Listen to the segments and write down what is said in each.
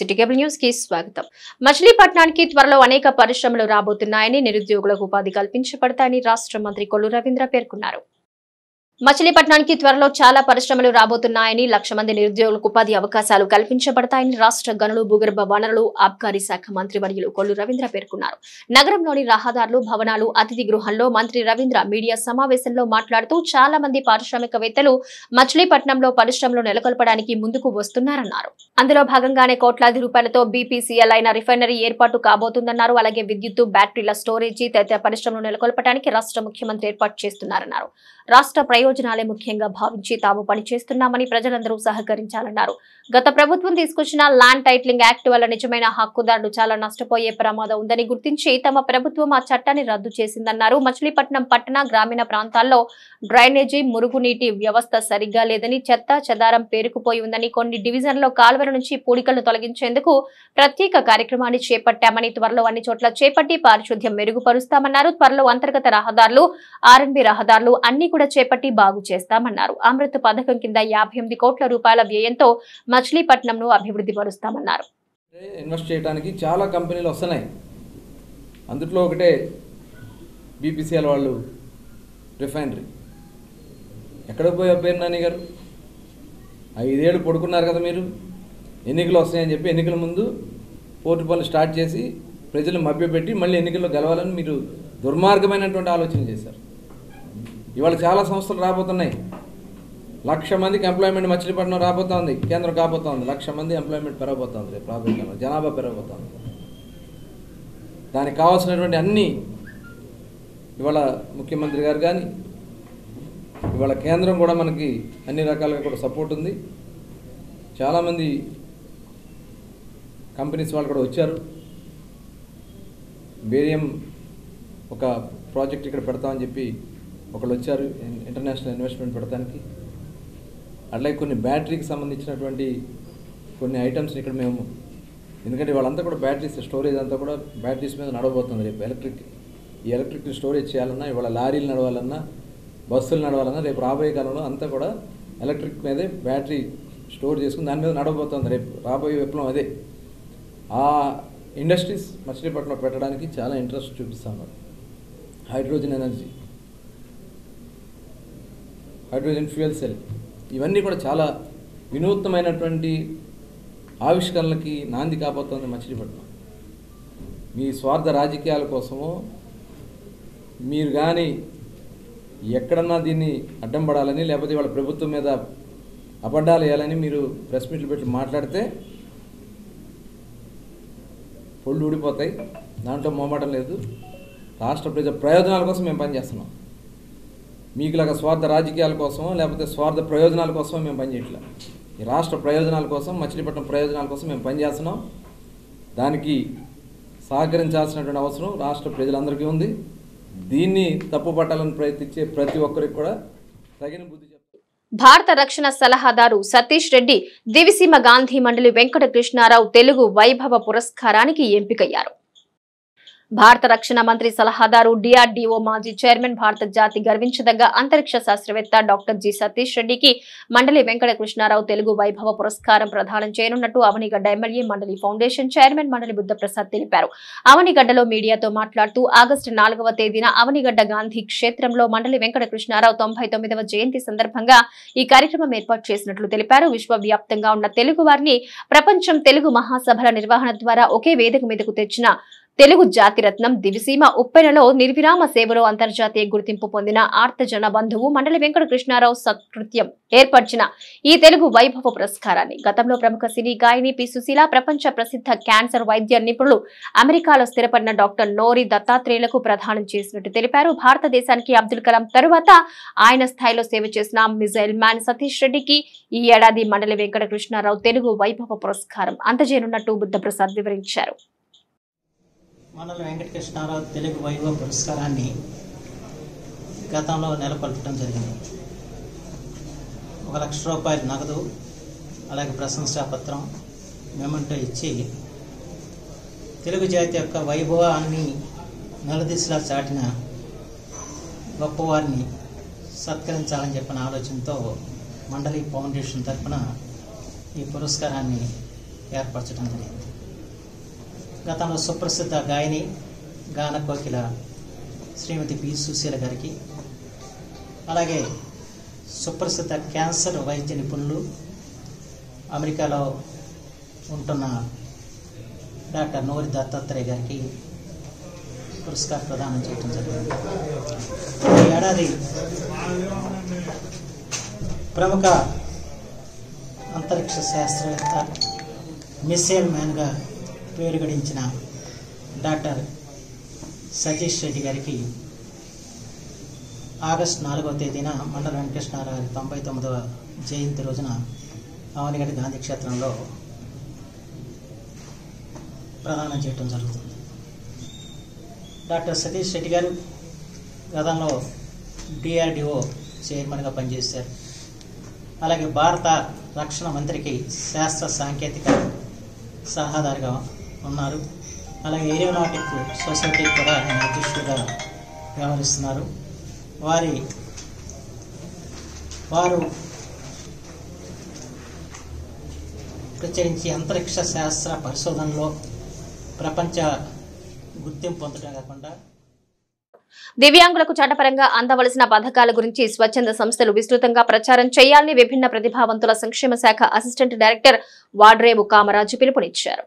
City cable news కి స్వాగతం. మచిలీపట్నానికి త్వరలో అనేక పరిశ్రమలు రాబోతున్నాయని, నిరుద్యోగులకు ఉపాధి కల్పించబడతాయని రాష్ట్ర మంత్రి కొల్లు రవీంద్ర పేర్కొన్నారు. మచిలీపట్నానికి త్వరలో చాలా పరిశ్రమలు రాబోతున్నాయని, 1,00,000 మంది నిరుద్యోగులకు ఉపాధి అవకాశాలు కల్పించబడతాయని రాష్ట్ర గనులు, భూగర్భ వనరులు, ఆబ్కారీ శాఖ మంత్రి వర్యులు కొల్లు రవీంద్ర పేర్కొన్నారు. నగరంలోని రహదారులు, భవనాలు, అతిథి గృహంలో మంత్రి రవీంద్ర మీడియా సమావేశంలో మాట్లాడుతూ చాలా మంది పారిశ్రామికవేత్తలు మచిలీపట్నంలో పరిశ్రమలు నెలకొల్పడానికి ముందుకు వస్తున్నారన్నారు. అందులో భాగంగానే కోట్లాది రూపాయలతో బీపీసీఎల్ అయిన రిఫైనరీ ఏర్పాటు కాబోతుందన్నారు. అలాగే విద్యుత్తు, బ్యాటరీల స్టోరేజీ తదితర పరిశ్రమలు నెలకొల్పడానికి రాష్ట్ర ముఖ్యమంత్రి ఏర్పాటు చేస్తున్నారన్నారు. రాష్ట్ర ప్రయోజనాలే ముఖ్యంగా భావించి తాము పనిచేస్తున్నామని ప్రజలందరూ సహకరించాలన్నారు. గత ప్రభుత్వం తీసుకొచ్చిన ల్యాండ్ టైటిలింగ్ యాక్ట్ వల్ల నిజమైన హక్కుదారులు చాలా నష్టపోయే ప్రమాదం ఉందని గుర్తించి తమ ప్రభుత్వం ఆ చట్టాన్ని రద్దు చేసిందన్నారు. మచిలీపట్నం పట్టణ, గ్రామీణ ప్రాంతాల్లో డ్రైనేజీ, మురుగునీటి వ్యవస్థ సరిగ్గా లేదని, చెత్త చెదారం పేరుకుపోయి ఉందని, కొన్ని డివిజన్లో కాలువల నుంచి పూడికలను తొలగించేందుకు ప్రత్యేక కార్యక్రమాన్ని చేపట్టామని, త్వరలో అన్ని చోట్ల చేపట్టి పారిశుద్ధ్యం మెరుగుపరుస్తామన్నారు. త్వరలో అంతర్గత రహదారులు, ఆర్ఎన్బి రహదారులు అన్ని కూడా చేపట్టి బాగు చేస్తామన్నారు. అమృత్ పథకం కింద 58 కోట్ల రూపాయల వ్యయంతో మచిలీపట్నంను అభివృద్ధి పరుస్తామన్నారు. ఇన్వెస్ట్ చేయడానికి చాలా కంపెనీలు వస్తున్నాయి. అందులో ఒకటే బీపీసీఎల్ వాళ్ళు రిఫైనరీ. ఎక్కడ పోయే పేరు నాని గారు 5 ఏళ్ళు పడుకున్నారు కదా మీరు. ఎన్నికలు వస్తాయని చెప్పి ఎన్నికల ముందు పోర్టు పనులు స్టార్ట్ చేసి ప్రజలు మభ్యపెట్టి మళ్ళీ ఎన్నికల్లో గెలవాలని మీరు దుర్మార్గమైనటువంటి ఆలోచన చేశారు. ఇవాళ చాలా సంస్థలు రాబోతున్నాయి. 1,00,000 మందికి ఎంప్లాయ్మెంట్ మచిలీపట్నం రాబోతోంది. కేంద్రం కాబోతోంది. 1,00,000 మంది ఎంప్లాయ్మెంట్ పెరగబోతోంది. రేపు రాబోయే కాలంలో జనాభా పెరగబోతోంది. దానికి కావాల్సినటువంటి అన్ని ఇవాళ ముఖ్యమంత్రి గారు కానీ, ఇవాళ కేంద్రం కూడా మనకి అన్ని రకాలుగా కూడా సపోర్ట్ ఉంది. చాలామంది కంపెనీస్ వాళ్ళు కూడా వచ్చారు. బేరియం ఒక ప్రాజెక్ట్ ఇక్కడ పెడతామని చెప్పి ఒకళ్ళు వచ్చారు, ఇంటర్నేషనల్ ఇన్వెస్ట్మెంట్ పెడతానికి. అట్లాగే కొన్ని బ్యాటరీకి సంబంధించినటువంటి కొన్ని ఐటమ్స్ని ఇక్కడ మేము, ఎందుకంటే వాళ్ళంతా కూడా బ్యాటరీస్ స్టోరేజ్ అంతా కూడా బ్యాటరీస్ మీద నడవబోతుంది. రేపు ఈ ఎలక్ట్రిక్ స్టోరేజ్ చేయాలన్నా, ఇవాళ లారీలు నడవాలన్నా, బస్సులు నడవాలన్నా, రేపు రాబోయే కాలంలో అంతా కూడా ఎలక్ట్రిక్ మీదే బ్యాటరీ స్టోర్ చేసుకుని దాని మీద నడవబోతుంది. రేపు రాబోయే విప్లవం అదే. ఆ ఇండస్ట్రీస్ మచిలీపట్నంలో పెట్టడానికి చాలా ఇంట్రెస్ట్ చూపిస్తున్నారు. Hydrogen energy, hydrogen fuel cell, ఇవన్నీ కూడా చాలా వినూత్నమైనటువంటి ఆవిష్కరణలకి నాంది కాబోతోంది మచిలీపట్నం. మీ స్వార్థ రాజకీయాల కోసమో మీరు కానీ ఎక్కడన్నా దీన్ని అడ్డం పడాలని, లేకపోతే వాళ్ళ ప్రభుత్వం మీద అబద్ధాలు వేయాలని మీరు ప్రెస్ మీట్లు పెట్టి మాట్లాడితే పొళ్ళు ఊడిపోతాయి. దాంట్లో మొహమాటం లేదు. రాష్ట్ర ప్రజల ప్రయోజనాల కోసం మేము పనిచేస్తున్నాం. మీకులాగా స్వార్థ రాజకీయాల కోసమో లేకపోతే స్వార్థ ప్రయోజనాల కోసమో మేము పనిచేయట్లే. ఈ రాష్ట్ర ప్రయోజనాల కోసం, మచిలీపట్నం ప్రయోజనాల కోసం మేము పనిచేస్తున్నాం. దానికి సహకరించాల్సినటువంటి అవసరం రాష్ట్ర ప్రజలందరికీ ఉంది. దీన్ని తప్పుపట్టాలని ప్రయత్నించే ప్రతి ఒక్కరికి కూడా తగిన బుద్ధి చెప్తారు. భారత రక్షణ సలహాదారు సతీష్ రెడ్డి దివిసీమ గాంధీ మండలి వెంకట కృష్ణారావు తెలుగు వైభవ పురస్కారానికి ఎంపికయ్యారు. భారత రక్షణ మంత్రి సలహాదారు, డిఆర్డీఓ మాజీ చైర్మన్, భారత జాతి గర్వించదగ్గ అంతరిక్ష శాస్త్రవేత్త డాక్టర్ జి సతీష్ రెడ్డికి మండలి వెంకట కృష్ణారావు తెలుగు వైభవ పురస్కారం ప్రదానం చేయనున్నట్టు అవనిగడ్డ ఎమ్మెల్యే, మండలి ఫౌండేషన్ చైర్మన్ మండలి బుద్ధప్రసాద్ తెలిపారు. అవనిగడ్డలో మీడియాతో మాట్లాడుతూ ఆగస్టు 4వ తేదీన అవనిగడ్డ గాంధీ క్షేత్రంలో మండలి వెంకట కృష్ణారావు 99వ జయంతి సందర్భంగా ఈ కార్యక్రమం ఏర్పాటు చేసినట్లు తెలిపారు. విశ్వవ్యాప్తంగా ఉన్న తెలుగు వారిని ప్రపంచం తెలుగు మహాసభల నిర్వహణ ద్వారా ఒకే వేదిక మీదకు తెచ్చిన తెలుగు జాతిరత్నం, దివిసీమ ఉప్పెనలో నిర్విరామ సేవలో అంతర్జాతీయ గుర్తింపు పొందిన ఆర్తజన బంధువు మండలి వెంకట కృష్ణారావు సత్కృత్యం ఏర్పరిచిన ఈ తెలుగు వైభవ పురస్కారాన్ని గతంలో ప్రముఖ సినీ గాయని పి సుశీల, ప్రపంచ ప్రసిద్ధ క్యాన్సర్ వైద్య నిపుణులు, అమెరికాలో స్థిరపడిన డాక్టర్ నోరి దత్తాత్రేయులకు ప్రదానం చేసినట్టు తెలిపారు. భారతదేశానికి అబ్దుల్ కలాం తరువాత ఆయన స్థాయిలో సేవ చేసిన మిజైల్ మ్యాన్ సతీష్ రెడ్డికి ఈ ఏడాది మండలి వెంకట కృష్ణారావు తెలుగు వైభవ పురస్కారం అందజేయనున్నట్టు బుద్ధప్రసాద్ వివరించారు. మండలి వెంకట కృష్ణారావు తెలుగు వైభవ పురస్కారాన్ని గతంలో నెలకొల్పడం జరిగింది. 1,00,000 రూపాయల నగదు, అలాగే ప్రశంసాపత్రం, మెమెంటో ఇచ్చి తెలుగు జాతి యొక్క వైభవాన్ని నలుదిశలా చాటిన గొప్పవారిని సత్కరించాలని చెప్పిన ఆలోచనతో మండలి ఫౌండేషన్ తరఫున ఈ పురస్కారాన్ని ఏర్పరచడం జరిగింది. గతంలో సుప్రసిద్ధ గాయని గాన కోకిల శ్రీమతి పి సుశీల గారికి, అలాగే సుప్రసిద్ధ క్యాన్సర్ వైద్య నిపుణులు అమెరికాలో ఉంటున్న డాక్టర్ నూరి దత్తాత్రేయ గారికి పురస్కారం ప్రదానం చేయడం జరిగింది. ఈ ఏడాది ప్రముఖ అంతరిక్ష శాస్త్రవేత్త మిస్సైల్ మ్యాన్గా పేరు గడించిన డాక్టర్ సతీష్ రెడ్డి గారికి ఆగస్టు 4వ తేదీన మండల వెంకటేశ్వరరావు గారి 99వ జయంతి రోజున అవనిగడ్డ గాంధీ క్షేత్రంలో ప్రదానం చేయడం జరుగుతుంది. డాక్టర్ సతీష్ రెడ్డి గారు గతంలో DRDO చైర్మన్గా పనిచేశారు. అలాగే భారత రక్షణ మంత్రికి శాస్త్ర సాంకేతిక సలహాదారుగా ఉన్నారు. అలాగే ఏరోనాటిక్ సొసైటీ కూడా ఆయన అధ్యక్షుడిగా వ్యవహరిస్తున్నారు. వారు ప్రత్యేకించి అంతరిక్ష శాస్త్ర పరిశోధనలో ప్రపంచ గుర్తింపు పొందడం కాకుండా దివ్యాంగులకు చట్టపరంగా అందవలసిన పథకాల గురించి స్వచ్ఛంద సంస్థలు విస్తృతంగా ప్రచారం చేయాలని విభిన్న ప్రతిభావంతుల సంక్షేమ శాఖ అసిస్టెంట్ డైరెక్టర్ వాడ్రేవు కామరాజు పిలుపునిచ్చారు.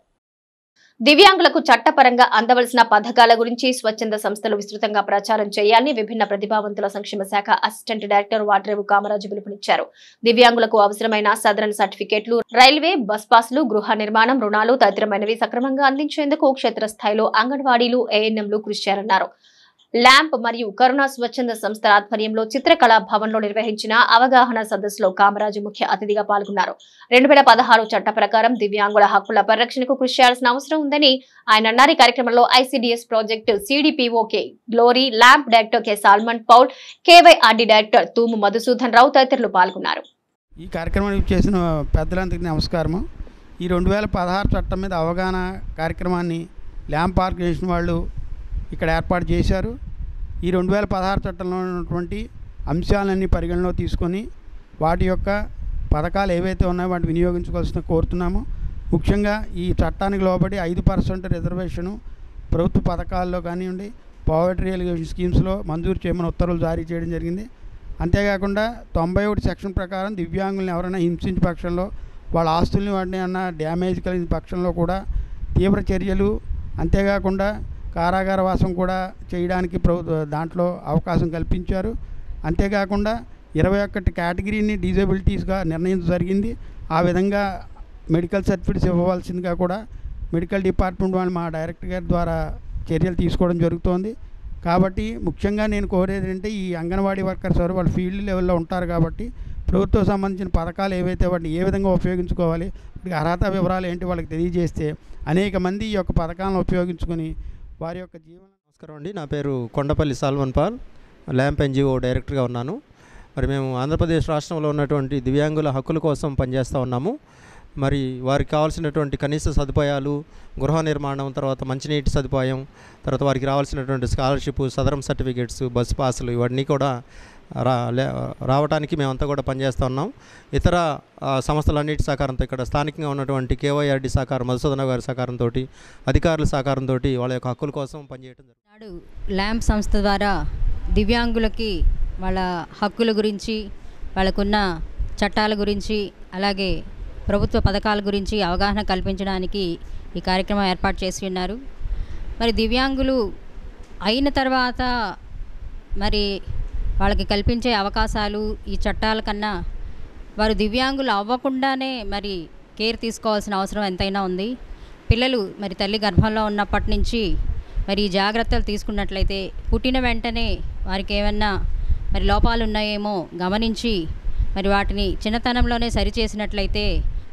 దివ్యాంగులకు చట్టపరంగా అందవలసిన పథకాల గురించి స్వచ్ఛంద సంస్థలు విస్తృతంగా ప్రచారం చేయాలని విభిన్న ప్రతిభావంతుల సంక్షేమ శాఖ అసిస్టెంట్ డైరెక్టర్ వాడ్రేవు కామరాజు పిలుపునిచ్చారు. దివ్యాంగులకు అవసరమైన సదరన్ సర్టిఫికెట్లు, రైల్వే, బస్ పాస్లు, గృహ నిర్మాణం, రుణాలు తదితరమైనవి సక్రమంగా అందించేందుకు క్షేత్రస్థాయిలో అంగన్వాడీలు, ANMలు కృషి చేయాలన్నారు. ల్యాంప్ మరియు కరుణ స్వచ్ఛంద సంస్థ ఆధ్వర్యంలో చిత్రకళా భవన్ లో నిర్వహించిన అవగాహన సదస్సులో కామరాజు ముఖ్య అతిథిగా పాల్గొన్నారు. 2016 చట్ట ప్రకారం దివ్యాంగుల హక్కుల పరిరక్షణకు కృషి చేయాల్సిన అవసరం ఉందని ఆయన అన్నారు. ఈ కార్యక్రమంలో ICDS project CDPOK Glory, lamp director K Solomon Paul, KYRD director Thumu Madhusudan Rao తదితరులు పాల్గొన్నారు. ఈ కార్యక్రమానికి చేసిన పెద్దలందరికీ నమస్కారం. ఈ 2016 చట్టం మీద అవగాహన కార్యక్రమాన్ని ల్యాంప్ ఆర్గనైజేషన్ వాళ్ళు ఇక్కడ ఏర్పాటు చేశారు. ఈ 2016 చట్టంలో ఉన్నటువంటి అంశాలన్నీ పరిగణలో తీసుకొని వాటి యొక్క పథకాలు ఏవైతే ఉన్నాయో వాటిని వినియోగించుకోవాల్సిన కోరుతున్నాము. ముఖ్యంగా ఈ చట్టానికి లోబడి 5% రిజర్వేషను ప్రభుత్వ పథకాల్లో కానివ్వండి, పావర్టీ రియలైజేషన్ స్కీమ్స్లో మంజూరు చేయమని ఉత్తర్వులు జారీ చేయడం జరిగింది. అంతేకాకుండా 91 సెక్షన్ ప్రకారం దివ్యాంగులను ఎవరైనా హింసించిన పక్షంలో, వాళ్ళ ఆస్తుల్ని వాటిని అన్న డ్యామేజ్ కలిగిన పక్షంలో కూడా తీవ్ర చర్యలు, అంతేకాకుండా కారాగార వాసం కూడా చేయడానికి దాంట్లో అవకాశం కల్పించారు. అంతేకాకుండా 21 కేటగిరీని డిజేబిలిటీస్గా నిర్ణయించడం జరిగింది. ఆ విధంగా మెడికల్ సర్టిఫికేట్స్ ఇవ్వవలసిందిగా కూడా మెడికల్ డిపార్ట్మెంట్ వాళ్ళు మా డైరెక్టర్ గారి ద్వారా చర్యలు తీసుకోవడం జరుగుతోంది. కాబట్టి ముఖ్యంగా నేను కోరేది అంటే ఈ అంగన్వాడీ వర్కర్స్ వారు వాళ్ళు ఫీల్డ్ లెవెల్లో ఉంటారు కాబట్టి ప్రభుత్వం సంబంధించిన పథకాలు ఏవైతే వాటిని ఏ విధంగా ఉపయోగించుకోవాలి, అర్హత వివరాలు ఏంటి వాళ్ళకి తెలియజేస్తే అనేక మంది ఈ యొక్క పథకాలను ఉపయోగించుకొని వారి యొక్క జీవనం. నమస్కారం అండి, నా పేరు కొండపల్లి సాల్మన్ పాల్, ల్యాంప్ NGO డైరెక్టర్గా ఉన్నాను. మరి మేము ఆంధ్రప్రదేశ్ రాష్ట్రంలో ఉన్నటువంటి దివ్యాంగుల హక్కుల కోసం పనిచేస్తూ ఉన్నాము. మరి వారికి కావాల్సినటువంటి కనీస సదుపాయాలు, గృహ నిర్మాణం, తర్వాత మంచినీటి సదుపాయం, తర్వాత వారికి రావాల్సినటువంటి స్కాలర్షిప్, సదరం సర్టిఫికేట్స్, బస్ పాసులు ఇవన్నీ కూడా రావడానికి మేమంతా కూడా పనిచేస్తూ ఉన్నాం. ఇతర సంస్థలన్నిటి సహకారంతో, ఇక్కడ స్థానికంగా ఉన్నటువంటి KYRD సహకారం, మధుసూదన గారి సహకారంతో, అధికారుల సహకారంతో వాళ్ళ యొక్క హక్కుల కోసం పనిచేయడం జరుగుతుంది. ల్యాంప్ సంస్థ ద్వారా దివ్యాంగులకి వాళ్ళ హక్కుల గురించి, వాళ్ళకున్న చట్టాల గురించి, అలాగే ప్రభుత్వ పథకాల గురించి అవగాహన కల్పించడానికి ఈ కార్యక్రమం ఏర్పాటు చేసి ఉన్నారు. మరి దివ్యాంగులు అయిన తర్వాత మరి వాళ్ళకి కల్పించే అవకాశాలు ఈ చట్టాల కన్నా వారు దివ్యాంగులు అవ్వకుండానే మరి కేర్ తీసుకోవాల్సిన అవసరం ఎంతైనా ఉంది. పిల్లలు మరి తల్లి గర్భంలో ఉన్నప్పటి నుంచి మరి ఈ జాగ్రత్తలు తీసుకున్నట్లయితే పుట్టిన వెంటనే వారికి ఏమన్నా మరి లోపాలు ఉన్నాయేమో గమనించి మరి వాటిని చిన్నతనంలోనే సరిచేసినట్లయితే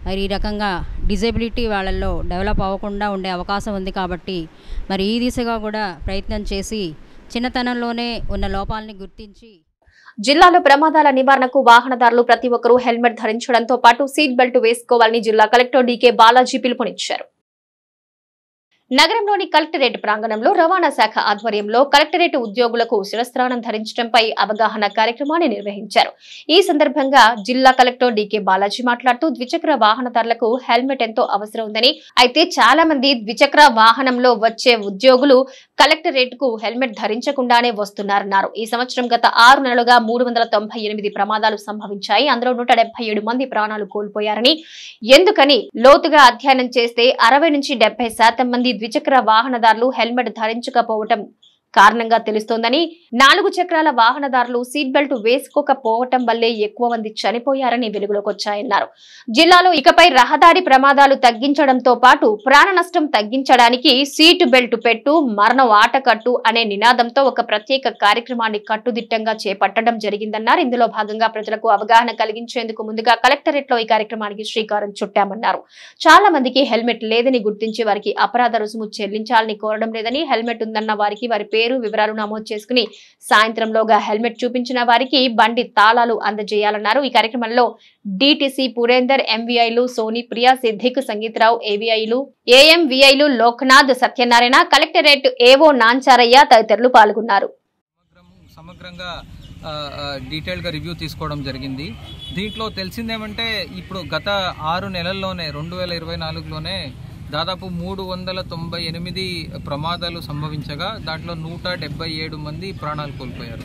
మరి ఈ రకంగా డిజేబిలిటీ వాళ్ళల్లో డెవలప్ అవ్వకుండా ఉండే అవకాశం ఉంది. కాబట్టి మరి ఈ దిశగా కూడా ప్రయత్నం చేసి చిన్నతనంలోనే ఉన్న లోపాలని గుర్తించి జిల్లాలో ప్రమాదాల నివారణకు వాహనదారులు ప్రతి ఒక్కరూ హెల్మెట్ ధరించడంతో పాటు సీట్ బెల్ట్ వేసుకోవాలని జిల్లా కలెక్టర్ DK బాలాజీ పిలుపునిచ్చారు. నగరంలోని కలెక్టరేట్ ప్రాంగణంలో రవాణా శాఖ ఆధ్వర్యంలో కలెక్టరేట్ ఉద్యోగులకు శిరస్త్రాణం ధరించడంపై అవగాహన కార్యక్రమాన్ని నిర్వహించారు. ఈ సందర్భంగా జిల్లా కలెక్టర్ డీకే బాలాజీ మాట్లాడుతూ ద్విచక్ర వాహనదారులకు హెల్మెట్ ఎంతో అవసరం ఉందని, అయితే చాలా మంది ద్విచక్ర వాహనంలో వచ్చే ఉద్యోగులు కలెక్టరేట్ కు హెల్మెట్ ధరించకుండానే వస్తున్నారన్నారు. ఈ సంవత్సరం గత 6 నెలలుగా 398 ప్రమాదాలు సంభవించాయి. అందులో 177 మంది ప్రాణాలు కోల్పోయారని, ఎందుకని లోతుగా అధ్యయనం చేస్తే 60 నుంచి 70% మంది ద్విచక్ర వాహనదారులు హెల్మెట్ ధరించకపోవటం కారణంగా తెలుస్తోందని, 4 చక్రాల వాహనదారులు సీట్ బెల్ట్ వేసుకోకపోవటం వల్లే ఎక్కువ మంది చనిపోయారని వెలుగులోకి వచ్చాయన్నారు. జిల్లాలో ఇకపై రహదారి ప్రమాదాలు తగ్గించడంతో పాటు ప్రాణ నష్టం తగ్గించడానికి సీట్ బెల్ట్ పెట్టు మరణం ఆటకట్టు అనే నినాదంతో ఒక ప్రత్యేక కార్యక్రమాన్ని కట్టుదిట్టంగా చేపట్టడం జరిగిందన్నారు. ఇందులో భాగంగా ప్రజలకు అవగాహన కలిగించేందుకు ముందుగా కలెక్టరేట్ లో ఈ కార్యక్రమానికి శ్రీకారం చుట్టామన్నారు. చాలా మందికి హెల్మెట్ లేదని గుర్తించి వారికి అపరాధ రుసుము చెల్లించాలని కోరడం లేదని, హెల్మెట్ ఉందన్న వారికి వారి పేరు వివరాలు నమోదు చేసుకుని సాయంత్రంలోగా హెల్మెట్ చూపించిన వారికి బండి తాళాలు అందజేయాలన్నారు. ఈ కార్యక్రమంలో డిటిసి పురేందర్, ఎంవీఐలు సోని ప్రియా, సిద్దిక్, సంగీతరావు, ఏవీఐలు, ఏఎంవీఐలు లోక్నాథ్, సత్యనారాయణ, కలెక్టరేట్ ఏవో నాంచారయ్య తదితరులు పాల్గొన్నారు. సమగ్రంగా డీటెయిల్గా రివ్యూ తీసుకోవడం జరిగింది. దీంట్లో తెలిసిందేమంటే ఇప్పుడు గత 6 నెలల్లోనే 2024లోనే దాదాపు 398 ప్రమాదాలు సంభవించగా దాంట్లో 177 మంది ప్రాణాలు కోల్పోయారు.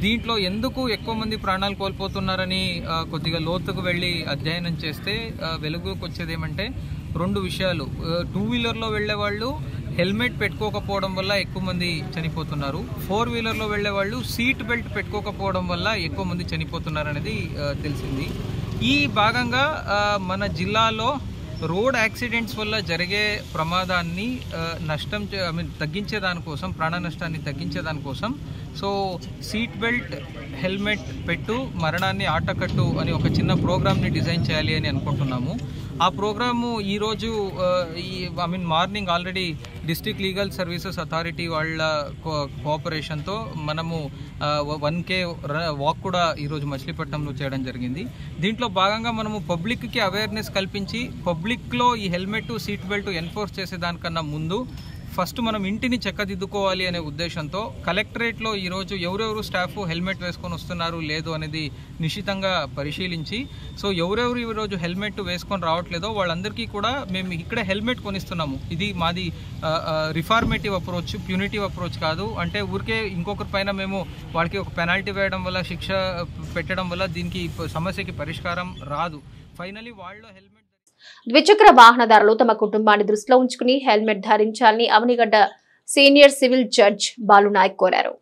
దీంట్లో ఎందుకు ఎక్కువ మంది ప్రాణాలు కోల్పోతున్నారని కొద్దిగా లోతుకు వెళ్ళి అధ్యయనం చేస్తే వెలుగుకు వచ్చేది ఏమంటే 2 విషయాలు. 2 వీలర్లో వెళ్లే వాళ్ళు హెల్మెట్ పెట్టుకోకపోవడం వల్ల ఎక్కువ మంది చనిపోతున్నారు. 4 వీలర్లో వెళ్లే వాళ్ళు సీట్ బెల్ట్ పెట్టుకోకపోవడం వల్ల ఎక్కువ మంది చనిపోతున్నారు అనేది తెలిసింది. ఈ భాగంగా మన జిల్లాలో రోడ్ యాక్సిడెంట్స్ వల్ల జరిగే ప్రమాదాన్ని తగ్గించే దానికోసం, ప్రాణ నష్టాన్ని తగ్గించే దానికోసం సీట్ బెల్ట్, హెల్మెట్ పెట్టు మరణాన్ని ఆటకట్టు అని ఒక చిన్న ప్రోగ్రామ్ని డిజైన్ చేయాలి అని అనుకుంటున్నాము. ఆ ప్రోగ్రాము ఈరోజు morning already district legal services authority వాళ్ళ కోఆపరేషన్తో మనము 1K వాక్ కూడా ఈరోజు మచిలీపట్నంలో చేయడం జరిగింది. దీంట్లో భాగంగా మనము పబ్లిక్కి అవేర్నెస్ కల్పించి పబ్లిక్లో ఈ హెల్మెట్, సీట్ బెల్ట్ ఎన్ఫోర్స్ చేసేదానికన్నా ముందు ఫస్ట్ మనం ఇంటిని చెక్కదిద్దుకోవాలి అనే ఉద్దేశంతో కలెక్టరేట్లో ఈరోజు ఎవరెవరు స్టాఫ్ హెల్మెట్ వేసుకొని వస్తున్నారు లేదు అనేది నిశ్చితంగా పరిశీలించి ఎవరెవరు ఈరోజు హెల్మెట్ వేసుకొని రావట్లేదో వాళ్ళందరికీ కూడా మేము ఇక్కడే హెల్మెట్ కొనిస్తున్నాము. ఇది మాది రిఫార్మేటివ్ అప్రోచ్, ప్యూనిటివ్ అప్రోచ్ కాదు. అంటే ఊరికే ఇంకొకరి పైన మేము వాళ్ళకి ఒక పెనాల్టీ వేయడం వల్ల, శిక్ష పెట్టడం వల్ల దీనికి సమస్యకి పరిష్కారం రాదు. ఫైనలీ వాళ్ళు హెల్మెట్ ద్విచక్ర వాహనదారులు తమ కుటుంబాన్ని దృష్టిలో ఉంచుకుని హెల్మెట్ ధరించాలని Avanigadda senior civil judge Balu Nayak కోరారు.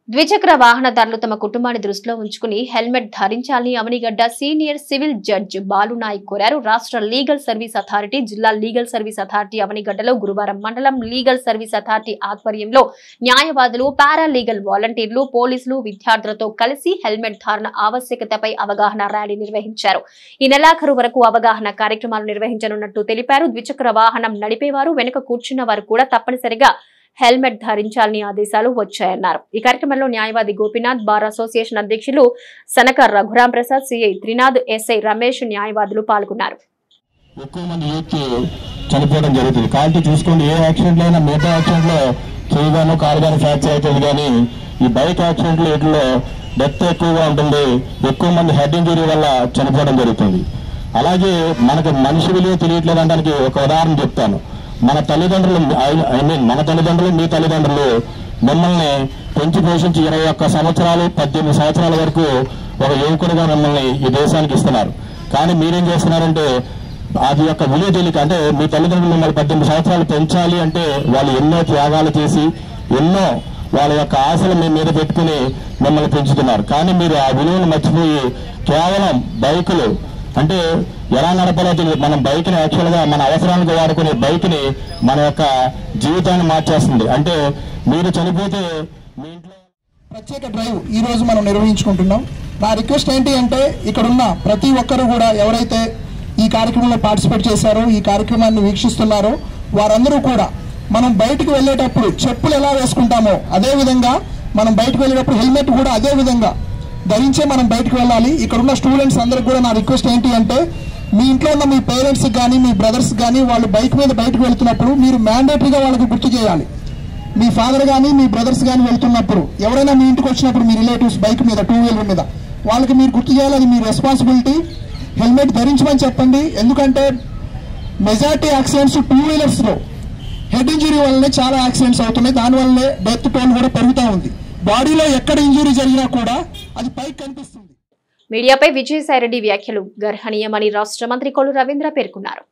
ద్విచక్ర వాహనదారులు తమ కుటుంబాన్ని దృష్టిలో ఉంచుకుని హెల్మెట్ ధరించాలని Avanigadda senior civil judge Balu Nayak కోరారు. రాష్ట్ర లీగల్ సర్వీస్ అథారిటీ, జిల్లా లీగల్ సర్వీస్ అథారిటీ అవనిగడ్డలో గురువారం మండలం లీగల్ సర్వీస్ అథారిటీ ఆధ్వర్యంలో న్యాయవాదులు, పారాలీగల్ వాలంటీర్లు, పోలీసులు, విద్యార్థులతో కలిసి హెల్మెట్ ధారణ ఆవశ్యకతపై అవగాహన ర్యాలీ నిర్వహించారు. ఈ నెలాఖరు వరకు అవగాహన కార్యక్రమాలు నిర్వహించనున్నట్టు తెలిపారు. ద్విచక్ర వాహనం నడిపేవారు, వెనుక కూర్చున్న వారు కూడా తప్పనిసరిగా హెల్మెట్ ధరించాలని ఆదేశాలు వచ్చాయన్నారు. ఈ కార్యక్రమంలో న్యాయవాది గోపీనాథ్, బార్ అసోసియేషన్ అధ్యక్షులు సనక రఘురాం ప్రసాద్, సిఐ త్రినాథ్, ఎస్ఐ రమేష్, న్యాయవాదులు పాల్గొన్నారు. ఎక్కువ మంది యూత్ చనిపోవడం జరుగుతుంది. కాబట్టి చూసుకోండి, ఏ యాక్సిడెంట్ అయినా మిగతా యాక్సిడెంట్లో చేయగాను కారు కానీ ఫ్రాక్చర్ అవుతుంది, కానీ ఈ బైక్ యాక్సిడెంట్లు వీటిలో డెత్ ఎక్కువగా ఉంటుంది. ఎక్కువ మంది హెడ్ ఇంజరీ వల్ల చనిపోవడం జరుగుతుంది. అలాగే మనకు మనిషి విలువ తెలియట్లేదు అనడానికి ఒక ఉదాహరణ చెప్తాను. మన తల్లిదండ్రులు, మన తల్లిదండ్రులు, మీ తల్లిదండ్రులు మిమ్మల్ని పెంచి పోషించి 21 సంవత్సరాలు, 18 సంవత్సరాల వరకు ఒక యువకుడిగా మిమ్మల్ని ఈ దేశానికి ఇస్తున్నారు. కానీ మీరేం చేస్తున్నారంటే అది యొక్క విలువ తెలియక, అంటే మీ తల్లిదండ్రులు మిమ్మల్ని 18 సంవత్సరాలు పెంచాలి అంటే వాళ్ళు ఎన్నో త్యాగాలు చేసి, ఎన్నో వాళ్ళ యొక్క ఆశలు మీ మీద పెట్టుకుని మిమ్మల్ని పెంచుతున్నారు. కానీ మీరు ఆ విలువను మర్చిపోయి కేవలం బైకులు అంటే ఎలా నడపాలో తెలియదు. మనం బైక్ని యాక్చువల్గా మన అవసరానికి వాడుకునే బైక్ని మన యొక్క జీవితాన్ని మార్చేస్తుంది. అంటే మీరు చనిపోతే మీ ఇంట్లో ప్రత్యేక డ్రైవ్ ఈ రోజు మనం నిర్వహించుకుంటున్నాం. నా రిక్వెస్ట్ ఏంటి అంటే ఇక్కడున్న ప్రతి ఒక్కరు కూడా ఎవరైతే ఈ కార్యక్రమంలో పార్టిసిపేట్ చేశారో, ఈ కార్యక్రమాన్ని వీక్షిస్తున్నారో వారందరూ కూడా మనం బయటకు వెళ్ళేటప్పుడు చెప్పులు ఎలా వేసుకుంటామో అదేవిధంగా మనం బయటకు వెళ్ళేటప్పుడు హెల్మెట్ కూడా అదే విధంగా ధరించే మనం బయటకు వెళ్ళాలి. ఇక్కడ ఉన్న స్టూడెంట్స్ అందరికి కూడా నా రిక్వెస్ట్ ఏంటి అంటే మీ ఇంట్లో ఉన్న మీ పేరెంట్స్ కానీ మీ బ్రదర్స్ కానీ వాళ్ళు బైక్ మీద బయటకు వెళ్తున్నప్పుడు మీరు మ్యాండేటరీగా వాళ్ళకి గుర్తు చేయాలి. మీ ఫాదర్ కానీ మీ బ్రదర్స్ కానీ వెళ్తున్నప్పుడు, ఎవరైనా మీ ఇంటికి వచ్చినప్పుడు మీ రిలేటివ్స్ బైక్ మీద 2 వీలర్ మీద వాళ్ళకి మీరు గుర్తు చేయాలి. అది మీ రెస్పాన్సిబిలిటీ. హెల్మెట్ ధరించమని చెప్పండి. ఎందుకంటే మెజారిటీ యాక్సిడెంట్స్ 2 వీలర్స్లో హెడ్ ఇంజరీ వల్లనే చాలా యాక్సిడెంట్స్ అవుతున్నాయి. దానివల్లనే డెత్ టోల్ కూడా పెరుగుతూ ఉంది. బాడీలో ఎక్కడ ఇంజరీ జరిగినా కూడా అది పైకి కనిపిస్తుంది. మీడియాపై విజయసాయిరెడ్డి వ్యాఖ్యలు గర్హనీయమని రాష్ట్ర మంత్రి కొల్లు రవీంద్ర పేర్కొన్నారు.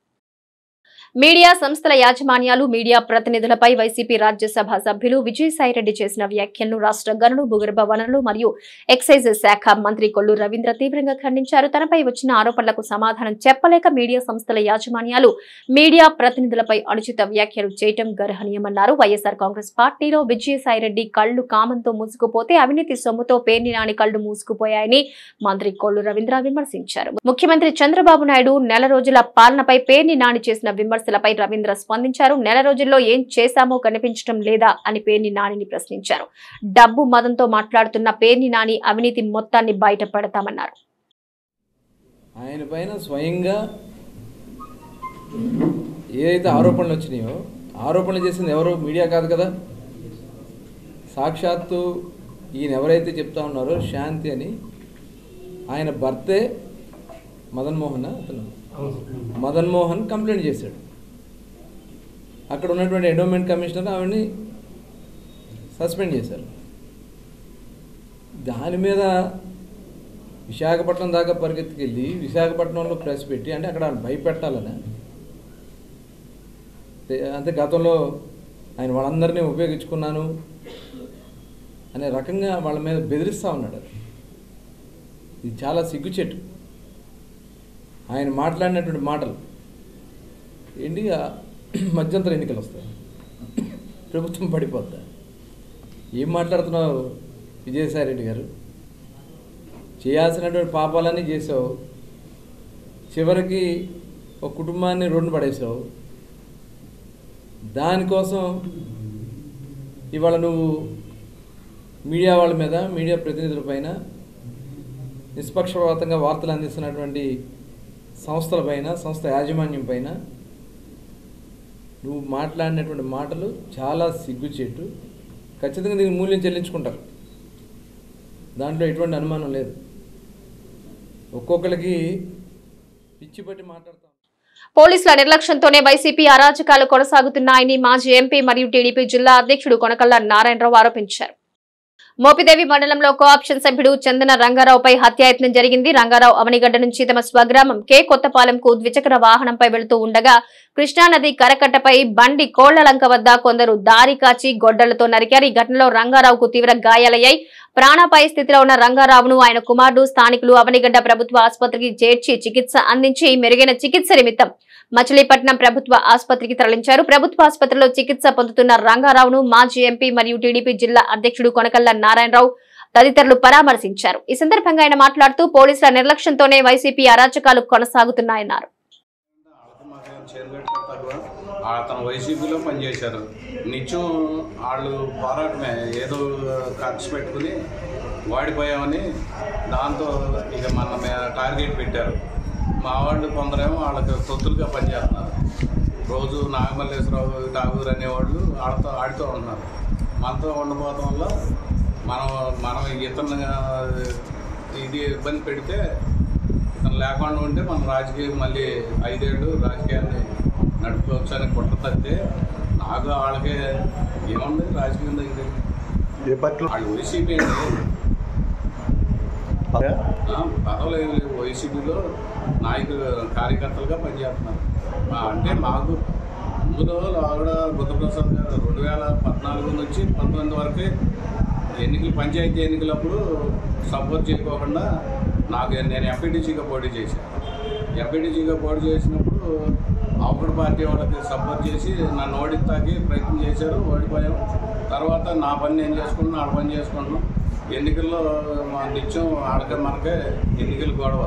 మీడియా సంస్థల యాజమాన్యాలు, మీడియా ప్రతినిధులపై వైసీపీ రాజ్యసభ సభ్యులు విజయసాయిరెడ్డి చేసిన వ్యాఖ్యలను రాష్ట్ర గనులు, భూగర్భ వనరులు మరియు ఎక్సైజ్ శాఖ మంత్రి కొల్లు రవీంద్ర తీవ్రంగా ఖండించారు. తనపై వచ్చిన ఆరోపణలకు సమాధానం చెప్పలేక మీడియా సంస్థల యాజమాన్యాలు, మీడియా ప్రతినిధులపై అనుచిత వ్యాఖ్యలు చేయటం గర్హనీయమన్నారు. వైఎస్ఆర్ కాంగ్రెస్ పార్టీలో విజయసాయిరెడ్డి కళ్లు కామంతో మూసుకుపోతే అవినీతి సొమ్ముతో పేర్ని నాని కళ్లు మూసుకుపోయాయని మంత్రి కొల్లు రవీంద్ర విమర్శించారు. ముఖ్యమంత్రి చంద్రబాబు నాయుడు నెల రోజుల పాలనపై పేర్ని నాని చేసిన విమర్శలపై రవీంద్ర స్పందించారు. నెల రోజుల్లో ఏం చేశామో కనిపించడం లేదా అని పేర్ని నానిని ప్రశ్నించారు. డబ్బు మదంతో మాట్లాడుతున్న పేర్ని నాని అవినీతి మొత్తాన్ని బయట పెడతామన్నారు. ఆయన పైన స్వయంగా ఏదైతే ఆరోపణలు వచ్చినాయో, ఆరోపణలు చేసింది ఎవరో మీడియా కాదు కదా, సాక్షాత్తు ఈయన ఎవరైతే చెప్తా ఉన్నారో శాంతి అని, ఆయన భర్తే మదన్ మోహన్ కంప్లైంట్ చేశాడు. అక్కడ ఉన్నటువంటి ఎండోమెంట్ కమిషనర్ ఆవిడని సస్పెండ్ చేశారు. దాని మీద విశాఖపట్నం దాకా పరిగెత్తుకెళ్ళి విశాఖపట్నంలో ప్రెస్ పెట్టి, అంటే అక్కడ భయపెట్టాలని, అంటే గతంలో ఆయన వాళ్ళందరినీ ఉపయోగించుకున్నాను అనే రకంగా వాళ్ళ మీద బెదిరిస్తూ ఉన్నాడు. ఇది చాలా సిగ్గుచెట్టు. ఆయన మాట్లాడినటువంటి మాటలు ఏంటి, మధ్యంతర ఎన్నికలు వస్తాయి, ప్రభుత్వం పడిపోద్దా, ఏం మాట్లాడుతున్నావు విజయసాయిరెడ్డి గారు? చేయాల్సినటువంటి పాపాలన్నీ చేసావు, చివరికి ఒక కుటుంబాన్ని రోడ్డున పడేసావు. దానికోసం ఇవాళ నువ్వు మీడియా వాళ్ళ మీద, మీడియా ప్రతినిధుల పైన, నిష్పక్షపాతంగా వార్తలు అందిస్తున్నటువంటి సంస్థల పైన, సంస్థ యాజమాన్యం పైన నువ్వు మాట్లాడినటువంటి మాటలు చాలా సిగ్గుచేటు. ఖచ్చితంగా దీనికి మూల్యం చెల్లించుకుంటారు, దాంట్లో ఎటువంటి అనుమానం లేదు. ఒక్కొక్కరికి పిచ్చి పట్టి మాట్లాడతాం. పోలీసుల నిర్లక్ష్యంతోనే వైసీపీ అరాచకాలు కొనసాగుతున్నాయని మాజీ ఎంపీ మరియు టీడీపీ జిల్లా అధ్యక్షుడు కొనకళ్ళ నారాయణరావు ఆరోపించారు. మోపిదేవి మండలంలో కోఆప్షన్ సభ్యుడు చందన రంగారావుపై హత్యాయత్నం జరిగింది. రంగారావు అవనిగడ్డ నుంచి తమ స్వగ్రామం కే కొత్తపాలెంకు ద్విచక్ర వాహనంపై వెళుతూ ఉండగా కృష్ణానది కరకట్టపై బండి కోళ్లలంక వద్ద కొందరు దారి కాచి గొడ్డలతో నరికారు. ఈ ఘటనలో రంగారావుకు తీవ్ర గాయాలయ్యాయి. ప్రాణాపాయ స్థితిలో ఉన్న రంగారావును ఆయన కుమారుడు స్థానికులు అవనిగడ్డ ప్రభుత్వ ఆసుపత్రికి చేర్చి చికిత్స అందించి మెరుగైన చికిత్స నిమిత్తం మచిలీపట్నం ప్రభుత్వ ఆసుపత్రికి తరలించారు. ప్రభుత్వ ఆసుపత్రిలో చికిత్స పొందుతున్న రంగారావును మాజీ ఎంపీ మరియు టీడీపీ జిల్లా అధ్యక్షుడు కొనకళ్ళ నారాయణరావు తదితరులు పరామర్శించారు. ఈ సందర్భంగా ఆయన మాట్లాడుతూ పోలీసుల నిర్లక్ష్యంతోనే వైసీపీ అరాచకాలు కొనసాగుతున్నాయన్నారు. అతను వైసీపీలో పనిచేశారు. నిత్యం వాళ్ళు పోరాటమే, ఏదో ఖర్చు పెట్టుకుని వాడిపోయామని దాంతో ఇక మన టార్గెట్ పెట్టారు. మా వాళ్ళు కొందరేమో వాళ్ళకి తొత్తులుగా పనిచేస్తున్నారు. రోజు నాగమల్లేశ్వరరావు ఠాగూర్ అనేవాళ్ళు ఆడుతూ ఉంటున్నారు. మనతో ఉండబోవడం వల్ల మనం ఇతను ఇది ఇబ్బంది పెడితే, ఇతను లేకుండా ఉంటే మన రాజకీయం మళ్ళీ 5 ఏళ్ళు రాజకీయాన్ని నడుపుకోవచ్చు అని కుట్ర తప్పితే నాకు వాళ్ళకే ఏముంది రాజకీయం దగ్గర. వాళ్ళు వైసీపీ అండి, పర్వాలేదు, వైసీపీలో నాయకులు కార్యకర్తలుగా పనిచేస్తున్నారు. అంటే మాకు ముందు ఆవిడ బుద్ధప్రసాద్ గారు 2014 నుంచి 19 వరకే పంచాయతీ ఎన్నికలప్పుడు సపోర్ట్ చేయకోకుండా నేను ఎంపీటీసీగా పోటీ చేశాను. ఎంపీటీసీగా పోటీ చేసినప్పుడు ఆవిడ పార్టీ వాళ్ళకి సపోర్ట్ చేసి నన్ను ఓడిస్తాకి ప్రయత్నం చేశారు. ఓడిపోయాం. తర్వాత నా పని నేను చేసుకుంటున్నాను, ఆడ పని చేసుకుంటున్నాం. ఎన్నికల్లో మా నిత్యం మనకే ఎన్నికలు గొడవ.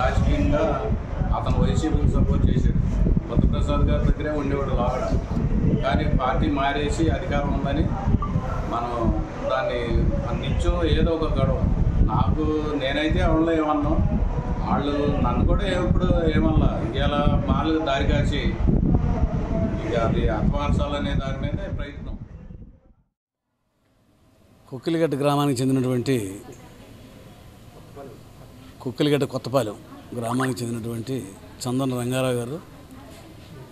రాజకీయంగా అతను వైసీపీకి సపోర్ట్ చేశాడు. బుద్ధప్రసాద్ గారి దగ్గరే ఉండేవాడు ఆవిడ. కానీ పార్టీ మారేసి అధికారం ఉందని మనం దాన్ని నిత్యం ఏదో ఒక గొడవ. నాకు నేనైతే ఎవరిలో ఏమన్నా, వాళ్ళు నన్ను కూడా ఎప్పుడు ఏమన్నా ఇవాళ మాలు దారి కాచి ఇక అది అపమార్చాలనే దాని మీదే ప్రయత్నం. కుక్కిలిగడ్డ గ్రామానికి చెందినటువంటి కుక్కిలిగడ్డ కొత్తపాలెం గ్రామానికి చెందినటువంటి చందన రంగారావు గారు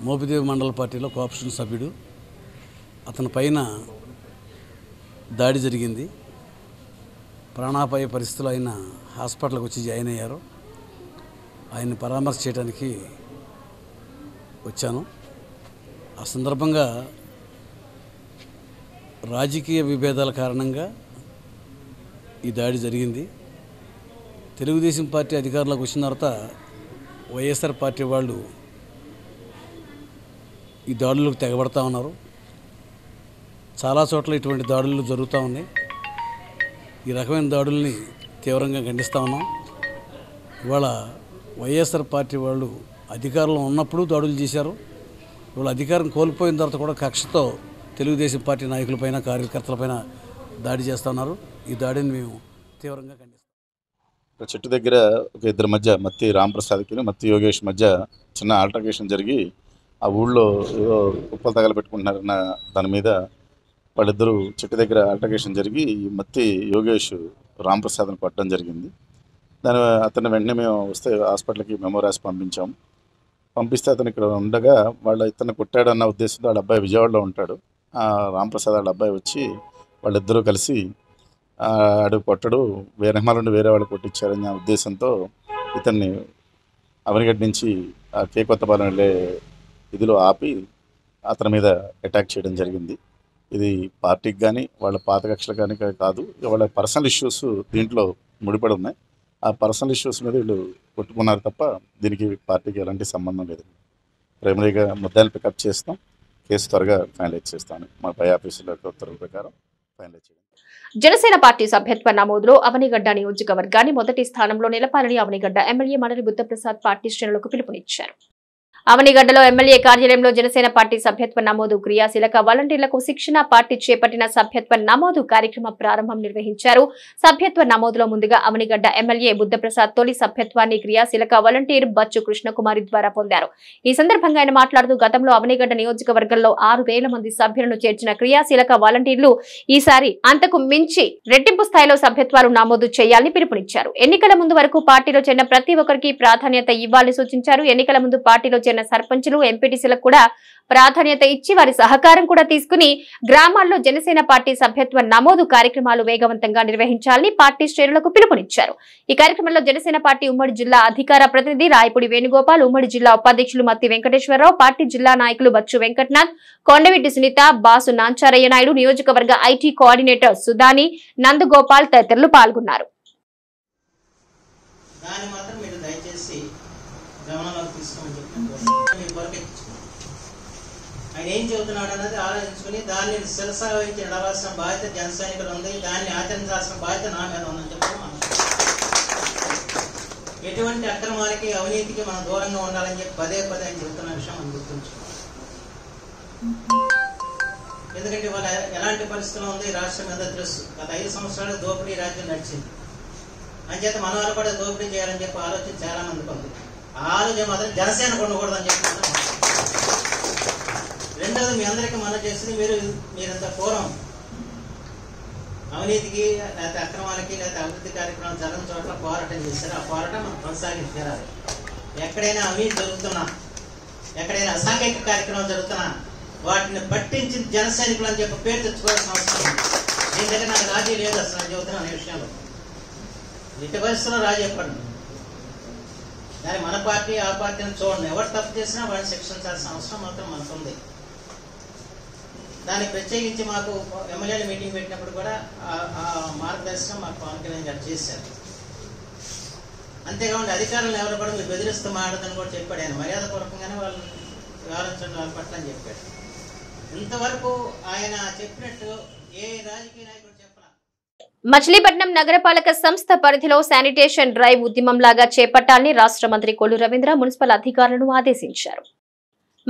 మోపిదేవి మండల పార్టీలో కోఆపరేషన్ సభ్యుడు. అతని పైన దాడి జరిగింది. ప్రాణాపాయ పరిస్థితులు ఆయన హాస్పిటల్కి వచ్చి జాయిన్ అయ్యారు. ఆయన్ని పరామర్శ చేయడానికి వచ్చాను. ఆ సందర్భంగా రాజకీయ విభేదాల కారణంగా ఈ దాడి జరిగింది. తెలుగుదేశం పార్టీ అధికారంలోకి వచ్చిన తర్వాత వైఎస్ఆర్ పార్టీ వాళ్ళు ఈ దాడులకు తెగబడతా ఉన్నారు. చాలా చోట్ల ఇటువంటి దాడులు జరుగుతూ ఉన్నాయి. ఈ రకమైన దాడుల్ని తీవ్రంగా ఖండిస్తూ ఉన్నాం. ఇవాళ వైఎస్ఆర్ పార్టీ వాళ్ళు అధికారంలో ఉన్నప్పుడు దాడులు చేశారు. ఇవాళ అధికారం కోల్పోయిన తర్వాత కూడా కక్షతో తెలుగుదేశం పార్టీ నాయకులపైన కార్యకర్తలపైన దాడి చేస్తూ ఉన్నారు. ఈ దాడిని మేము తీవ్రంగా ఖండిస్తాం. చెట్టు దగ్గర ఒక ఇద్దరి మధ్య మత్తి రాంప్రసాద్కి మత్తి యోగేష్ మధ్య చిన్న ఆల్టర్కేషన్ జరిగి ఆ ఊళ్ళో ఏదో కుప్పలు తగలబెట్టుకుంటున్నారన్న దాని మీద వాళ్ళిద్దరూ చెట్టు దగ్గర ఆల్టర్కేషన్ జరిగి మత్తి యోగేష్ రాంప్రసాద్ని కొట్టడం జరిగింది. అతన్ని వెంటనే మేము వస్తే హాస్పిటల్కి మెమో రాసి పంపించాము. పంపిస్తే అతను ఇక్కడ ఉండగా ఇతను కొట్టాడన్న ఉద్దేశంతో వాళ్ళ అబ్బాయి విజయవాడలో ఉంటాడు. ఆ రాంప్రసాద్ వాళ్ళ అబ్బాయి వచ్చి వాళ్ళిద్దరూ కలిసి ఆడు కొట్టడు వెనకమాల నుండి వేరే వాళ్ళు కొట్టించారన్న ఉద్దేశంతో ఇతన్ని అవనిగడ్డ నుంచి ఆ కొత్తపాలెం వెళ్ళే ఇదిలో ఆపి అతని మీద అటాక్ చేయడం జరిగింది. ఇది పార్టీకి కానీ వాళ్ళ పాత కక్షలు కానీ కాదు, వాళ్ళ పర్సనల్ ఇష్యూస్ దీంట్లో ముడిపడి ఉన్నాయి. ఆ పర్సనల్ ఇష్యూస్ మీద వీళ్ళు కొట్టుకున్నారు తప్ప దీనికి పార్టీకి ఎలాంటి సంబంధం లేదు. ప్రైమరీగా ముద్దాయిలు పికప్ చేస్తాం, కేసు త్వరగా ఫైనలైజ్ చేస్తాను. మా పై ఆఫీసుల ఉత్తర్వుల ప్రకారం ఫైనలైజ్ చేయండి. జనసేన పార్టీ సభ్యత్వ నమోదులో అవనిగడ్డ నియోజకవర్గాన్ని మొదటి స్థానంలో నిలపాలని అవనిగడ్డ ఎమ్మెల్యే మండలి బుద్ధప్రసాద్ పార్టీ శ్రేణులకు పిలుపునిచ్చారు. అవనిగడ్డలో ఎమ్మెల్యే కార్యాలయంలో జనసేన పార్టీ సభ్యత్వ నమోదు క్రియాశీలక వాలంటీర్లకు శిక్షణ పార్టీ చేపట్టిన సభ్యత్వ నమోదు కార్యక్రమ ప్రారంభం నిర్వహించారు. సభ్యత్వ నమోదులో ముందుగా అవనిగడ్డ ఎమ్మెల్యే బుద్ధప్రసాద్ తొలి సభ్యత్వాన్ని క్రియాశీలక వాలంటీర్ బచ్చు కృష్ణకుమారి ద్వారా పొందారు. ఈ సందర్భంగా ఆయన మాట్లాడుతూ గతంలో అవనిగడ్డ నియోజకవర్గంలో 6,000 మంది సభ్యులను చేర్చిన క్రియాశీలక వాలంటీర్లు ఈసారి అంతకు మించి రెట్టింపు స్థాయిలో సభ్యత్వాలు నమోదు చేయాలని పిలుపునిచ్చారు. ఎన్నికల ముందు వరకు పార్టీలో చేరిన ప్రతి ఒక్కరికి ప్రాధాన్యత ఇవ్వాలని సూచించారు. ఎన్నికల ముందు పార్టీలో చేరిన సర్పంచులు ఎంపీటీసీలకు కూడా ప్రాధాన్యత ఇచ్చి వారి సహకారం కూడా తీసుకుని గ్రామాల్లో జనసేన పార్టీ సభ్యత్వ నమోదు కార్యక్రమాలు వేగవంతంగా నిర్వహించాలని పార్టీ శ్రేణులకు పిలుపునిచ్చారు. ఈ కార్యక్రమంలో జనసేన పార్టీ ఉమ్మడి జిల్లా అధికార ప్రతినిధి రాయపూడి వేణుగోపాల్, ఉమ్మడి జిల్లా ఉపాధ్యక్షులు మత్తి వెంకటేశ్వరరావు, పార్టీ జిల్లా నాయకులు బచ్చు వెంకటనాథ్, కొండవీటి సునీత, బాసు నాంచారయ్య నాయుడు, నియోజకవర్గ ఐటీ కోఆర్డినేటర్ సుధాని, నందగోపాల్ తదితరులు పాల్గొన్నారు. ఆయన ఏం చెబుతున్నాడు అన్నది ఆలోచించుకుని దాన్ని శిరసా వహించి నడవాల్సిన బాధ్యత జన సైనికులు ఉంది. దాన్ని ఆచరించాల్సిన బాధ్యత నా మీద ఉందని చెప్పడం ఎటువంటి అక్రమాలకి అవినీతికి మనం దూరంగా ఉండాలని చెప్పి పదే ఆయన చెబుతున్న విషయం మనం గుర్తుంచుకోవాలి. ఎందుకంటే వాళ్ళ ఎలాంటి పరిస్థితులు ఉంది రాష్ట్రం మీద తెలుసు. గత 5 సంవత్సరాలు దోపిడీ రాజ్యం నడిచింది. అంచేత మన వాళ్ళు కూడా దోపిడీ చేయాలని చెప్పి ఆలోచన చాలా మందికి ఉంది. ఆ ఆలోచన మాత్రం జనసేనకు ఉండకూడదని చెప్పి. రెండోది మీ అందరికీ మనం చేసింది మీరంత పూర్వం అవినీతికి లేకపోతే అక్రమాలకి లేకపోతే అభివృద్ధి కార్యక్రమాలు జరగని చోట్ల పోరాటం చేశారు. ఆ పోరాటం మనం కొనసాగించి తీరాలి. ఎక్కడైనా అవినీతి జరుగుతున్నా, ఎక్కడైనా అసాంఘిక కార్యక్రమాలు జరుగుతున్నా వాటిని పట్టించి జన సైనికులు అని చెప్పి పేరు తెచ్చుకోవాల్సిన అవసరం ఉంది. దీని దగ్గర నాకు రాజీ లేదు అసలు నేను చెబుతున్నాను ఈ విషయంలో. ఎట్టి పరిస్థితుల్లో రాజీ చెప్పండి. దాన్ని మన పార్టీ ఆ పార్టీని చూడండి. ఎవరు తప్పు చేసినా వాడిని శిక్షించాల్సిన అవసరం మాత్రం మనకుంది. దాన్ని ప్రత్యేకించి మాకు ఎమ్మెల్యేల మీటింగ్ పెట్టినప్పుడు కూడా ఆ మార్గదర్శనం మాకు పవన్ కళ్యాణ్ గారు చేశారు. అంతేకాకుండా అధికారులను ఎవరు కూడా మీరు బెదిరిస్తూ మాట్లాడదని కూడా చెప్పాడు. ఆయన మర్యాదపూర్వకంగానే వాళ్ళని వ్యవహరించండి వాళ్ళ పట్ల అని చెప్పాడు. ఇంతవరకు ఆయన చెప్పినట్టు ఏ రాజకీయ నాయకుడు చెప్పాల. మచిలీపట్నం నగరపాలక సంస్థ పరిధిలో శానిటేషన్ డ్రైవ్ ఉద్యమంలాగా చేపట్టాలని రాష్ట్ర మంత్రి కొల్లు రవీంద్ర మున్సిపల్ అధికారులను ఆదేశించారు.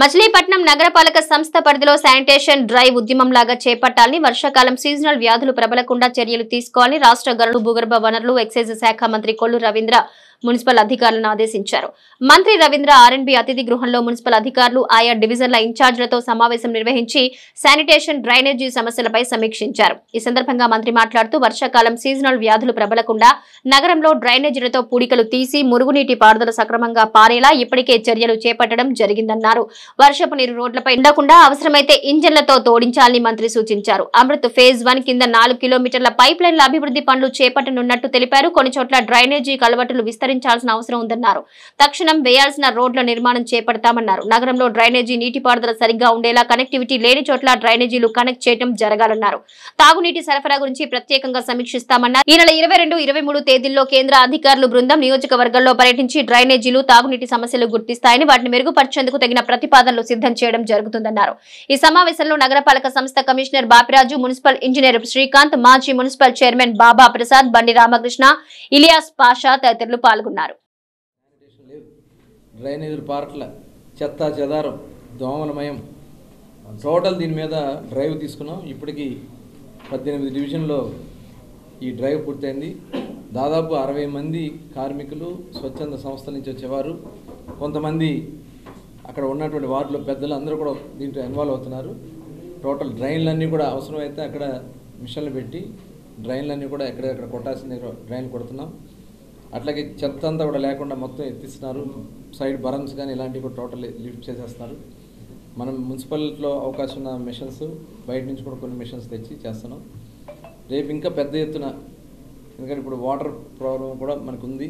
మచిలీపట్నం నగరపాలక సంస్థ పరిధిలో శానిటేషన్ డ్రైవ్ ఉద్యమంలాగా చేపట్టాలని, వర్షాకాలం సీజనల్ వ్యాధులు ప్రబలకుండా చర్యలు తీసుకోవాలని రాష్ట్ర గనులు, భూగర్భ వనరులు, ఎక్సైజ్ శాఖ మంత్రి కొల్లు రవీంద్ర మున్సిపల్ అధికారులను ఆదేశించారు. మంత్రి రవీంద్ర ఆర్ఎండ్బి అతిథి గృహంలో మున్సిపల్ అధికారులు, ఆయా డివిజన్ల ఇన్ఛార్జీలతో సమావేశం నిర్వహించి శానిటేషన్, డ్రైనేజీ సమస్యలపై సమీక్షించారు. ఈ సందర్భంగా మంత్రి మాట్లాడుతూ, వర్షాకాలం సీజనల్ వ్యాధులు ప్రబలకుండా నగరంలో డ్రైనేజీలతో పూడికలు తీసి మురుగునీటి పారుదల సక్రమంగా పారేలా ఇప్పటికే చర్యలు చేపట్టడం జరిగిందన్నారు. వర్షపు నీరు రోడ్లపై ఉండకుండా అవసరమైతే ఇంజన్లతో తోడించాలని మంత్రి సూచించారు. అమృత్ ఫేజ్ 1 కింద 4 కిలోమీటర్ల పైప్ లైన్ల అభివృద్ధి పనులు చేపట్టనున్నట్టు తెలిపారు. కొన్ని చోట్ల డ్రైనేజీ కలవట్లు విస్తరించాల్సిన అవసరం ఉందన్నారు. తక్షణం వేయాల్సిన రోడ్ల నిర్మాణం చేపడతామన్నారు. నగరంలో డ్రైనేజీ నీటిపారుదల సరిగ్గా ఉండేలా, కనెక్టివిటీ లేని చోట్ల డ్రైనేజీలు కనెక్ట్ చేయడం జరగాలన్నారు. తాగునీటి సరఫరా గురించి ప్రత్యేకంగా సమీక్షిస్తామన్నారు. ఈ నెల 22, 23 తేదీల్లో కేంద్ర అధికారులు బృందం నియోజకవర్గాల్లో పర్యటించి డ్రైనేజీలు, తాగునీటి సమస్యలు గుర్తిస్తాయని, వాటిని మెరుగుపరిచేందుకు తగిన ప్రతిపాదనలు సిద్ధం చేయడం జరుగుతుందన్నారు. ఈ సమావేశంలో నగరపాలక సంస్థ commissioner Bapiraju, municipal engineer Srikanth, మాజీ మున్సిపల్ చైర్మన్ బాబా ప్రసాద్, బండి రామకృష్ణ, ఇలియాస్ పాషా తదితరులు పాల్గొన్నారు. డ్రైనేజీలు, పార్ట్ల చెత్త చెదారం, దోమలమయం, టోటల్ దీని మీద డ్రైవ్ తీసుకున్నాం. ఇప్పటికీ 18 డివిజన్లో ఈ డ్రైవ్ పూర్తయింది. దాదాపు 60 మంది కార్మికులు స్వచ్ఛంద సంస్థల నుంచి వచ్చేవారు, కొంతమంది అక్కడ ఉన్నటువంటి వార్డులో పెద్దలు అందరూ కూడా దీంట్లో ఇన్వాల్వ్ అవుతున్నారు. టోటల్ డ్రైన్లన్నీ కూడా అవసరమైతే అక్కడ మిషన్లు పెట్టి డ్రైన్లన్నీ కూడా ఎక్కడెక్కడ కొట్టాల్సిన డ్రైన్లు కొడుతున్నాం. అట్లాగే చెత్త అంతా కూడా లేకుండా మొత్తం ఎత్తిస్తున్నారు. సైడ్ బరన్స్ కానీ ఇలాంటివి కూడా టోటల్ లిఫ్ట్ చేసేస్తున్నారు. మనం మున్సిపాలిటీలో అవకాశం ఉన్న మిషన్స్, బయట నుంచి కూడా కొన్ని మిషన్స్ తెచ్చి చేస్తున్నాం. రేపు ఇంకా పెద్ద ఎత్తున, ఎందుకంటే ఇప్పుడు వాటర్ ప్రాబ్లం కూడా మనకు ఉంది.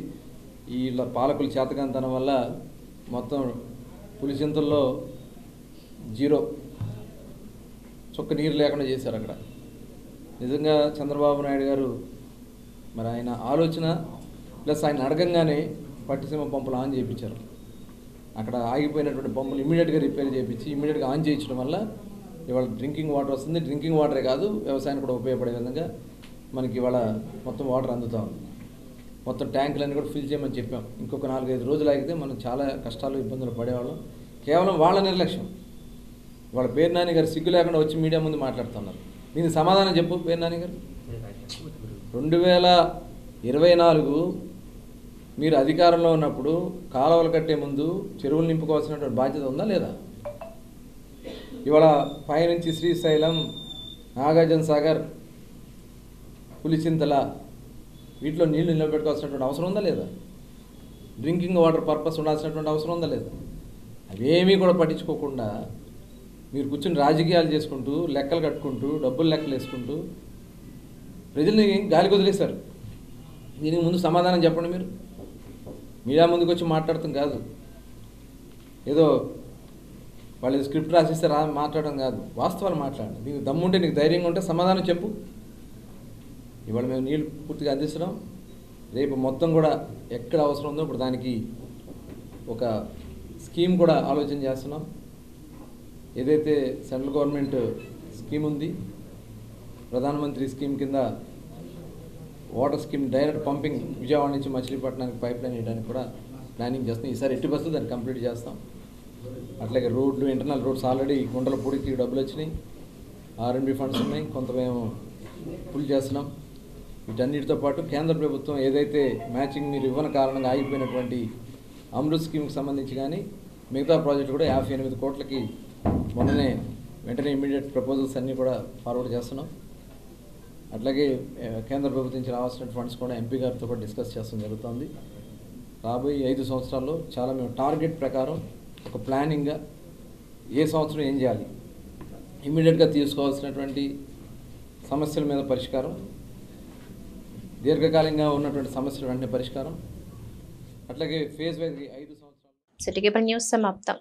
ఈ పాలకులు చేతకాంతనం వల్ల మొత్తం పులిచింతల్లో 0 చుక్క నీరు లేకుండా చేశారు అక్కడ. నిజంగా చంద్రబాబు నాయుడు గారు మరి ఆయన ఆలోచన ప్లస్ ఆయన అడగంగానే పట్టిసీమ పంపులు ఆన్ చేయించారు. అక్కడ ఆగిపోయినటువంటి పంపులు ఇమీడియట్గా రిపేర్ చేయించి ఇమీడియట్గా ఆన్ చేయించడం వల్ల ఇవాళ డ్రింకింగ్ వాటర్ వస్తుంది. డ్రింకింగ్ వాటరే కాదు, వ్యవసాయానికి కూడా ఉపయోగపడే విధంగా మనకి ఇవాళ మొత్తం వాటర్ అందుతా ఉంది. మొత్తం ట్యాంకులన్నీ కూడా ఫిల్ చేయమని చెప్పాం. ఇంకొక 4-5 రోజులు ఆగితే మనం చాలా కష్టాలు, ఇబ్బందులు పడేవాళ్ళం. కేవలం వాళ్ళ నిర్లక్ష్యం. వాళ్ళ పేరు నాని గారు సిగ్గు లేకుండా వచ్చి మీడియా ముందు మాట్లాడుతున్నారు. దీనికి సమాధానం చెప్పు పేరు నాని గారు. 2024 మీరు అధికారంలో ఉన్నప్పుడు కాలువలు కట్టే ముందు చెరువులు నింపుకోవాల్సినటువంటి బాధ్యత ఉందా లేదా? ఇవాళ పైనుంచి శ్రీశైలం, నాగార్జున సాగర్, పులిచింతల వీటిలో నీళ్లు నిలబెట్టుకోవాల్సినటువంటి అవసరం ఉందా లేదా? డ్రింకింగ్ వాటర్ పర్పస్ ఉండాల్సినటువంటి అవసరం ఉందా లేదా? అవేమీ కూడా పట్టించుకోకుండా మీరు కూర్చొని రాజకీయాలు చేసుకుంటూ, లెక్కలు కట్టుకుంటూ, డబ్బులు లెక్కలు వేసుకుంటూ ప్రజల్ని గాలికి వదిలేశారు. దీనికి ముందు సమాధానం చెప్పండి. మీరు మీడియా ముందుకు వచ్చి మాట్లాడటం కాదు, ఏదో వాళ్ళు స్క్రిప్ట్ రాసిస్తే మాట్లాడడం కాదు, వాస్తవాలు మాట్లాడండి. నీకు దమ్ముంటే, నీకు ధైర్యంగా ఉంటే సమాధానం చెప్పు. ఇవాళ మేము నీళ్ళు పూర్తిగా అందిస్తున్నాం. రేపు మొత్తం కూడా ఎక్కడ అవసరం ఉందో ఇప్పుడు దానికి ఒక స్కీమ్ కూడా ఆలోచన చేస్తున్నాం. ఏదైతే సెంట్రల్ గవర్నమెంట్ స్కీమ్ ఉంది, ప్రధానమంత్రి స్కీమ్ కింద water scheme direct pumping Vijayawada నుంచి మచిలీపట్నానికి పైప్ లైన్ వేయడానికి కూడా ప్లానింగ్ చేస్తాం. ఈసారి ఎట్టి బస్సు దాన్ని కంప్లీట్ చేస్తాం. అట్లాగే రోడ్లు, ఇంటర్నల్ రోడ్స్ ఆల్రెడీ గుంటల పొడికి డబ్బులు వచ్చినాయి, ఆర్ఎండ్బి ఫండ్స్ ఉన్నాయి, కొంత మేము ఫుల్ చేస్తున్నాం. వీటన్నిటితో పాటు కేంద్ర ప్రభుత్వం ఏదైతే మ్యాచింగ్ మీరు ఇవ్వని కారణంగా ఆగిపోయినటువంటి అమృత్ స్కీమ్కి సంబంధించి కానీ మిగతా ప్రాజెక్టు కూడా 58 కోట్లకి మొన్ననే వెంటనే ఇమ్మీడియట్ ప్రపోజల్స్ అన్నీ కూడా ఫార్వర్డ్ చేస్తున్నాం. అట్లాగే కేంద్ర ప్రభుత్వం నుంచి రావాల్సిన ఫండ్స్ కూడా ఎంపీ గారితో కూడా డిస్కస్ చేస్తాం జరుగుతుంది. రాబోయే 5 సంవత్సరాల్లో చాలా మేము టార్గెట్ ప్రకారం ఒక ప్లానింగ్గా ఏ సంవత్సరం ఏం చేయాలి, ఇమ్మీడియట్గా తీసుకోవాల్సినటువంటి సమస్యల మీద పరిష్కారం, దీర్ఘకాలికంగా ఉన్నటువంటి సమస్యల వెంటనే పరిష్కారం, అట్లాగే ఫేజ్ వైజ్ 5 సంవత్సరాలు. సిటీ కేబుల్ న్యూస్ సమాప్తం.